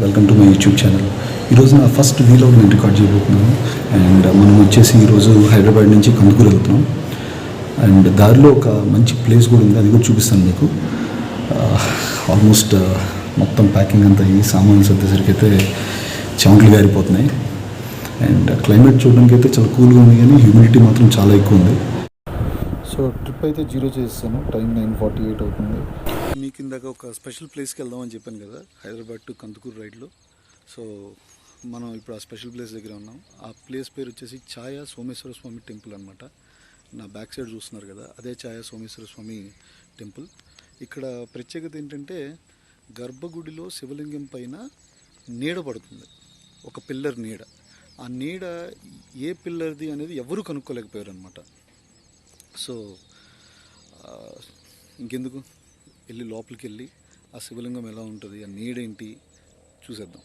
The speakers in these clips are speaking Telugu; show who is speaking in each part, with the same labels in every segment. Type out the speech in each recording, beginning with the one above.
Speaker 1: Welcome to my YouTube channel. ఈరోజు నా ఫస్ట్ వీలాగ్ నేను రికార్డ్ చేయబోతున్నాను. అండ్ మనం వచ్చేసి ఈరోజు హైదరాబాద్ నుంచి కందుకూరు వెళ్తున్నాం. అండ్ దారిలో ఒక మంచి ప్లేస్ కూడా ఉంది, అది కూడా చూపిస్తాను మీకు. ఆల్మోస్ట్ మొత్తం ప్యాకింగ్ అంతా ఈ సామాన్లు సర్దేసరికి అయితే చెమటలు గారిపోతున్నాయి. అండ్ క్లైమేట్ చూడడానికి అయితే చాలా కూల్గా ఉంది, కానీ హ్యూమిడిటీ మాత్రం చాలా ఎక్కువ ఉంది. సో ట్రిప్ అయితే 0 చేస్తాను. టైం 9:48 అవుతుంది. మీకు ఇందాక ఒక స్పెషల్ ప్లేస్కి వెళ్దామని చెప్పాను కదా, హైదరాబాద్ టు కందుకూరు రైడ్లో. సో మనం ఇప్పుడు ఆ స్పెషల్ ప్లేస్ దగ్గర ఉన్నాం. ఆ ప్లేస్ పేరు వచ్చేసి ఛాయా సోమేశ్వర స్వామి టెంపుల్ అనమాట. నా బ్యాక్ సైడ్ చూస్తున్నారు కదా, అదే ఛాయా సోమేశ్వర స్వామి టెంపుల్. ఇక్కడ ప్రత్యేకత ఏంటంటే గర్భగుడిలో శివలింగం పైన నీడ పడుతుంది, ఒక పిల్లర్ నీడ. ఆ నీడ ఏ పిల్లర్ది అనేది ఎవరూ కనుక్కోలేకపోయారు అనమాట. సో ఇంకెందుకు, వెళ్ళి లోపలికి వెళ్ళి ఆ శివలింగం ఎలా ఉంటుంది, ఆ నీడేంటి చూసేద్దాం.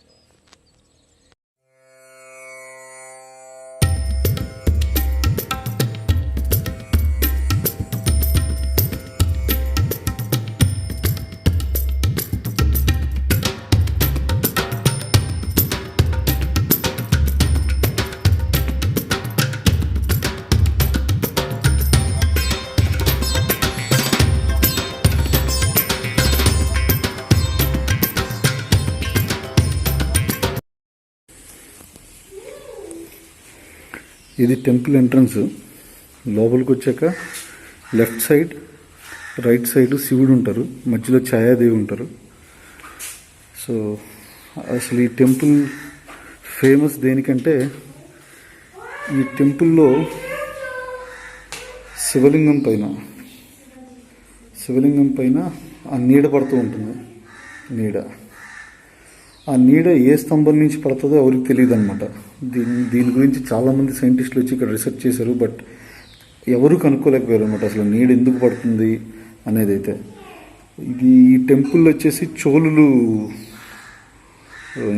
Speaker 1: ఇది టెంపుల్ ఎంట్రన్స్. లోపలికి వచ్చాక లెఫ్ట్ సైడ్ రైట్ సైడ్ శివుడు ఉంటారు, మధ్యలో ఛాయాదేవి ఉంటారు. సో అసలు ఈ టెంపుల్ ఫేమస్ దేనికంటే, ఈ టెంపుల్లో శివలింగం పైన ఆ నీడ పడుతూ ఉంటుంది. ఆ నీడ ఏ స్తంభం నుంచి పడుతుందో ఎవరికి తెలియదు అనమాట. దీని గురించి చాలామంది సైంటిస్టులు వచ్చి ఇక్కడ రీసెర్చ్ చేశారు, బట్ ఎవరు కనుక్కోలేకపోయారు అనమాట అసలు నీడ ఎందుకు పడుతుంది అనేది. అయితే ఇది ఈ టెంపుల్ వచ్చేసి చోళులు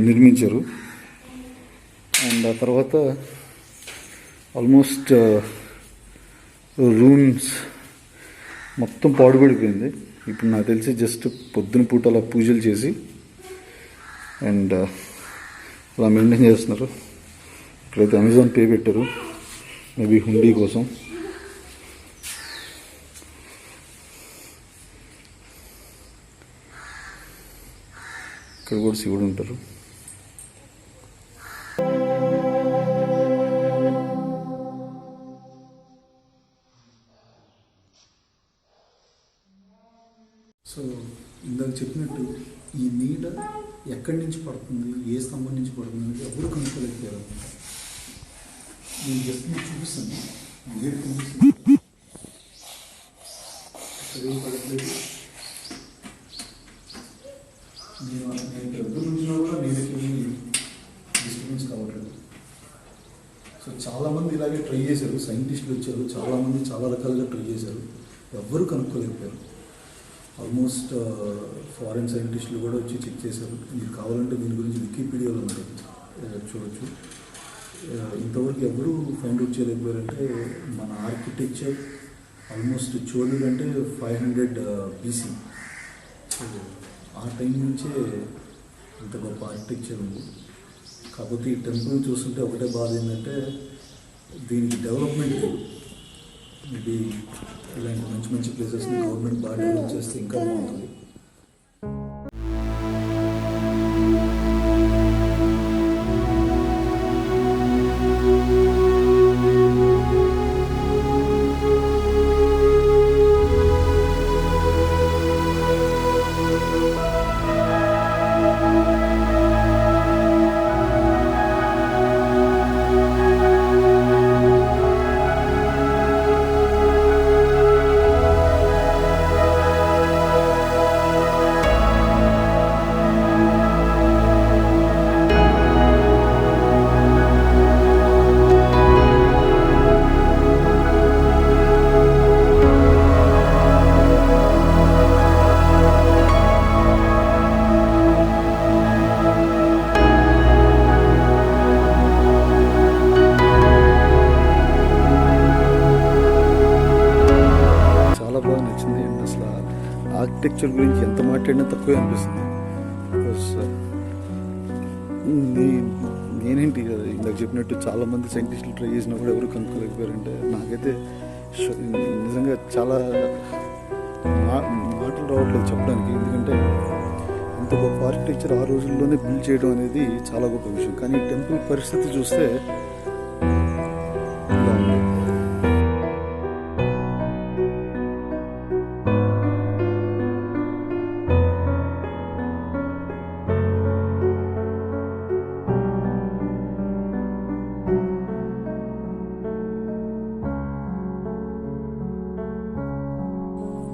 Speaker 1: నిర్మించారు. అండ్ ఆ తర్వాత ఆల్మోస్ట్ రూమ్స్ మొత్తం పాడుపడిపోయింది. ఇప్పుడు నాకు తెలిసి జస్ట్ పొద్దున పూట అలా పూజలు చేసి అండ్ అలా మెయింటైన్ చేస్తున్నారు. ఇక్కడైతే అమెజాన్ పే పెట్టారు, మేబీ హుండీ కోసం. ఇక్కడ కూడా శివుడు ఉంటారు. సో ఇందాక చెప్పినట్టు ఈ నీడ ఎక్కడి నుంచి పడుతుంది, ఏ స్తంభం నుంచి పడుతుంది అనేది ఎవరు కనుక్కోలేకపోయారు అనమాట. నేను జస్ట్ మీకు చూపిస్తాను. నీడ కనిపిస్తుంది, అక్కడేం పడట్లేదు. నేను ఎదురు నుంచినా కూడా నీడకి డిస్టర్బెన్స్ కావట్లేదు. సో చాలామంది ఇలాగే ట్రై చేశారు, సైంటిస్టులు వచ్చారు, చాలామంది చాలా రకాలుగా ట్రై చేశారు, ఎవ్వరూ కనుక్కోలేకపోయారు. ఆల్మోస్ట్ ఫారిన్ సైంటిస్టులు కూడా వచ్చి చెక్ చేశారు. మీరు కావాలంటే దీని గురించి వికీపీడియాలో ఉంటుంది, చూడొచ్చు. ఇంతవరకు ఎవరు ఫైండ్ అవుట్ చేయలేకపోయారంటే, మన ఆర్కిటెక్చర్ ఆల్మోస్ట్ చోళులు అంటే 500 BC. సో ఆ టైం నుంచే ఇంత గొప్ప ఆర్కిటెక్చర్ ఉంది. కాకపోతే ఈ టెంపుల్ చూస్తుంటే ఒకటే బాధ ఏంటంటే, దీనికి డెవలప్మెంట్ లేదు. ఇది ఇలాంటి మంచి మంచి ప్లేసెస్ని గవర్నమెంట్ బాగా డెవలప్ చేస్తే ఇంకా బాగుంటుంది. ఆర్కిటెక్చర్ గురించి ఎంత మాట్లాడినా తక్కువే అనిపిస్తుంది. బికాస్ నేనేంటి ఇందాక చెప్పినట్టు చాలామంది సైంటిస్టులు ట్రై చేసినా కూడా ఎవరు కనుక్కోలేకపోయారంటే నాకైతే నిజంగా చాలా మాటలు రావట్లేదు చెప్పడానికి. ఎందుకంటే ఇంత గొప్ప ఆర్కిటెక్చర్ ఆ రోజుల్లోనే బిల్డ్ చేయడం అనేది చాలా గొప్ప విషయం. కానీ టెంపుల్ పరిస్థితి చూస్తే ఇలా ఉంది.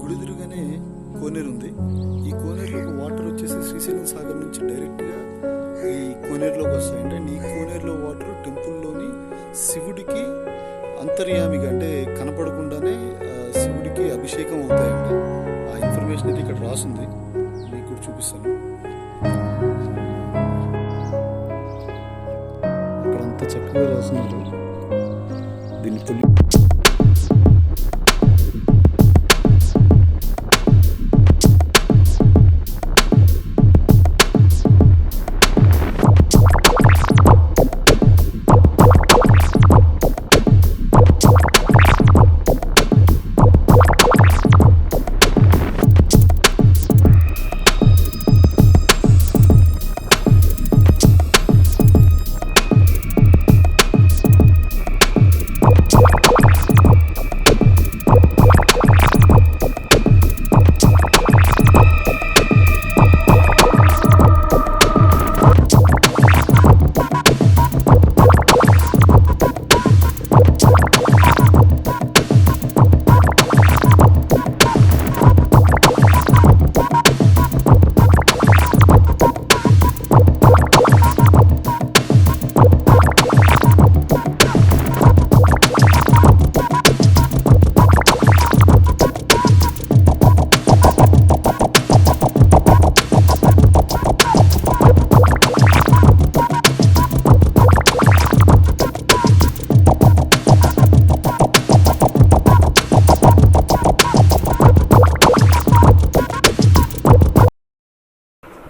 Speaker 1: గుడిదురుగానే కోనేరు ఉంది. ఈ కోనేరులోకి వాటర్ వచ్చేసి శ్రీశైలం సాగర్ నుంచి డైరెక్ట్గా ఈ కోనేరులోకి వస్తాయంటే, అండ్ ఈ కోనేరులో వాటర్ టెంపుల్లోని శివుడికి అంతర్యామిగా అంటే కనపడకుండానే శివుడికి అభిషేకం అవుతాయంట. ఆ ఇన్ఫర్మేషన్ అయితే ఇక్కడ రాసింది, మీకు కూడా చూపిస్తాను. ఇక్కడ అంత చక్కగా రాస్తున్నారు దీన్ని తొలి.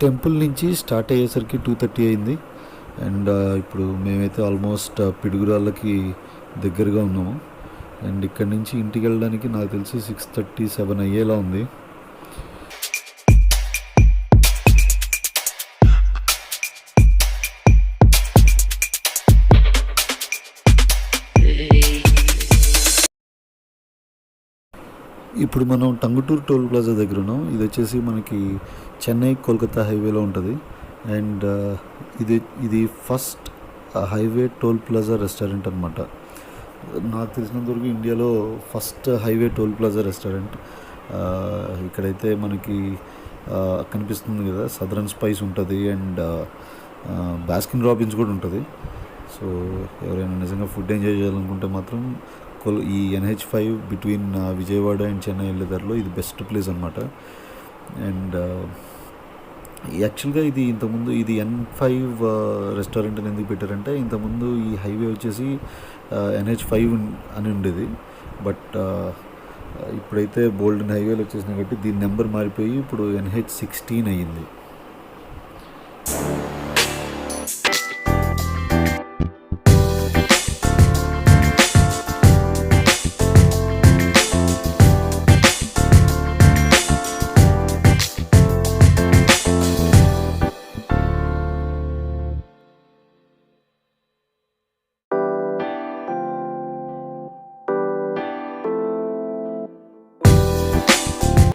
Speaker 1: టెంపుల్ నుంచి స్టార్ట్ అయ్యేసరికి 2:30 అయింది. అండ్ ఇప్పుడు మేమైతే ఆల్మోస్ట్ పిడుగురాళ్ళకి దగ్గరగా ఉన్నాము. అండ్ ఇక్కడ నుంచి ఇంటికి వెళ్ళడానికి నాకు తెలిసి 6:30, 7 అయ్యేలా ఉంది. ఇప్పుడు మనం టంగుటూరు టోల్ ప్లాజా దగ్గర ఉన్నాం. ఇది వచ్చేసి మనకి చెన్నై కోల్కతా హైవేలో ఉంటుంది. అండ్ ఇది first highway toll plaza restaurant అనమాట. నాకు తెలిసినంతవరకు ఇండియాలో first highway toll plaza restaurant. ఇక్కడైతే మనకి కనిపిస్తుంది కదా, సదరన్ స్పైస్ ఉంటుంది అండ్ బాస్కిన్ రాబిన్స్ కూడా ఉంటుంది. సో ఎవరైనా నిజంగా ఫుడ్ ఎంజాయ్ చేయాలనుకుంటే మాత్రం ఈ NH5 between Vijayawada and Chennai వెళ్ళేదారిలో ఇది బెస్ట్ ప్లేస్ అనమాట. అండ్ యాక్చువల్గా ఇది ఇంతకుముందు ఇది N5 రెస్టారెంట్ అని ఎందుకు పెట్టారంటే, ఇంతకుముందు ఈ హైవే వచ్చేసి NH5 అని ఉండేది. బట్ ఇప్పుడైతే బోల్డెన్ హైవేలు వచ్చేసినాయి కాబట్టి దీని నెంబర్ మారిపోయి ఇప్పుడు NH16 అయ్యింది.